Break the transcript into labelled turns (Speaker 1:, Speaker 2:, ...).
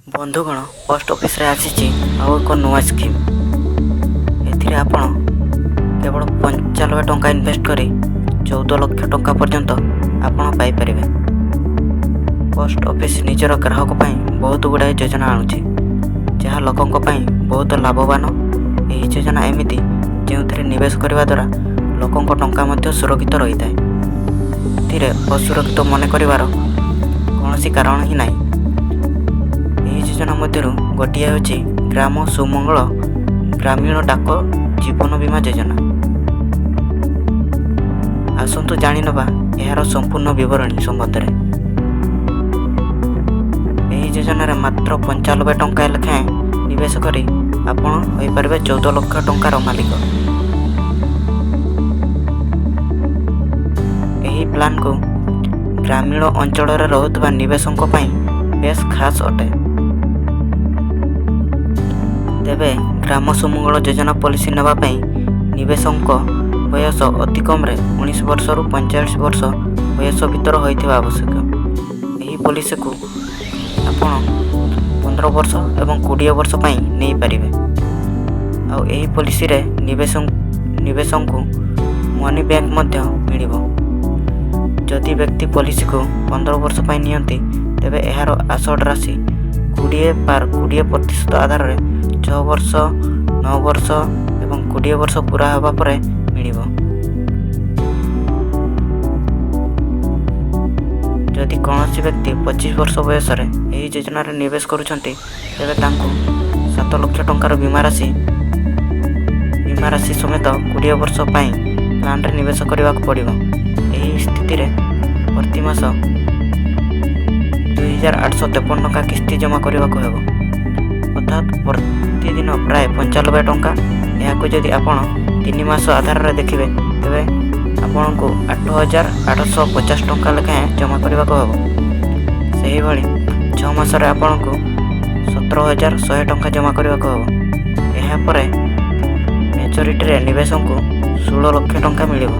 Speaker 1: ବନ୍ଧୁଗଣ, ପୋଷ୍ଟ ଅଫିସରେ ଆସିଛି ଆଉ ଏକ ନୂଆ ସ୍କିମ୍। ଏଥିରେ ଆପଣ କେବଳ 95 ଟଙ୍କା ଇନଭେଷ୍ଟ କରି 14 ଲକ୍ଷ ଟଙ୍କା ପର୍ଯ୍ୟନ୍ତ ଆପଣ ପାଇପାରିବେ। ପୋଷ୍ଟ ଅଫିସ ନିଜର ଗ୍ରାହକ ପାଇଁ ବହୁତ ଗୁଡ଼ାଏ ଯୋଜନା ଆଣୁଛି, ଯାହା ଲୋକଙ୍କ ପାଇଁ ବହୁତ ଲାଭବାନ। ଏହି ଯୋଜନା ଏମିତି ଯେଉଁଥିରେ ନିବେଶ କରିବା ଦ୍ୱାରା ଲୋକଙ୍କ ଟଙ୍କା ମଧ୍ୟ ସୁରକ୍ଷିତ ରହିଥାଏ। ଏଥିରେ ଅସୁରକ୍ଷିତ ମନେ କରିବାର କୌଣସି କାରଣ ହିଁ ନାହିଁ। ଏହି ଯୋଜନା ମଧ୍ୟରୁ ଗୋଟିଏ ହେଉଛି ଗ୍ରାମ ସୁମଙ୍ଗଳ ଗ୍ରାମୀଣ ଡାକ ଜୀବନ ବୀମା ଯୋଜନା। ଆସନ୍ତୁ ଜାଣିନେବା ଏହାର ସମ୍ପୂର୍ଣ୍ଣ ବିବରଣୀ ସମ୍ବନ୍ଧରେ। ଏହି ଯୋଜନାରେ ମାତ୍ର 95 ଟଙ୍କା ଲେଖାଏଁ ନିବେଶ କରି ଆପଣ ହୋଇପାରିବେ 14 ଲକ୍ଷ ଟଙ୍କାର ମାଲିକ। ଏହି ପ୍ଲାନ୍କୁ ଗ୍ରାମୀଣ ଅଞ୍ଚଳରେ ରହୁଥିବା ନିବେଶକଙ୍କ ପାଇଁ ବେଶ୍ ଖାସ୍ ଅଟେ। ତେବେ ଗ୍ରାମ ସୁମଙ୍ଗଳ ଯୋଜନା ପଲିସି ନେବା ପାଇଁ ନିବେଶକଙ୍କ ବୟସ ଅତି କମ୍ରେ 19 ବର୍ଷରୁ 45 ବର୍ଷ ବୟସ ଭିତରେ ହୋଇଥିବା ଆବଶ୍ୟକ। ଏହି ପଲିସିକୁ ଆପଣ 15 ବର୍ଷ ଏବଂ 20 ବର୍ଷ ପାଇଁ ନେଇପାରିବେ। ଆଉ ଏହି ପଲିସିରେ ନିବେଶକଙ୍କୁ ମନି ବ୍ୟାକ୍ ମଧ୍ୟ ମିଳିବ। ଯଦି ବ୍ୟକ୍ତି ପଲିସିକୁ 15 ବର୍ଷ ପାଇଁ ନିଅନ୍ତି, ତେବେ ଏହାର ଆସଡ଼ ରାଶି 20% ଆଧାରରେ 6 ବର୍ଷ, 9 ବର୍ଷ ଏବଂ 20 ବର୍ଷ ପୁରା ହେବା ପରେ ମିଳିବ। ଯଦି କୌଣସି ବ୍ୟକ୍ତି 25 ବର୍ଷ ବୟସରେ ଏହି ଯୋଜନାରେ ନିବେଶ କରୁଛନ୍ତି, ତେବେ ତାଙ୍କୁ 7 ଲକ୍ଷ ଟଙ୍କାର ବୀମା ରାଶି ସମେତ 20 ବର୍ଷ ପାଇଁ ପ୍ଲାନ୍ରେ ନିବେଶ କରିବାକୁ ପଡ଼ିବ। ଏହି ସ୍ଥିତିରେ ପ୍ରତି ମାସ 2853 ଟଙ୍କା କିସ୍ତି ଜମା କରିବାକୁ ହେବ, ଅର୍ଥାତ୍ ପ୍ରତିଦିନ ପ୍ରାୟ 95 ଟଙ୍କା। ଏହାକୁ ଯଦି ଆପଣ 3 ମାସ ଆଧାରରେ ଦେଖିବେ, ତେବେ ଆପଣଙ୍କୁ 8850 ଟଙ୍କା ଲେଖାଏଁ ଜମା କରିବାକୁ ହେବ। ସେହିଭଳି 6 ମାସରେ ଆପଣଙ୍କୁ 17100 ଟଙ୍କା ଜମା କରିବାକୁ ହେବ। ଏହାପରେ ମ୍ୟାଚୁରିଟିରେ ନିବେଶକଙ୍କୁ 16 ଲକ୍ଷ ଟଙ୍କା ମିଳିବ।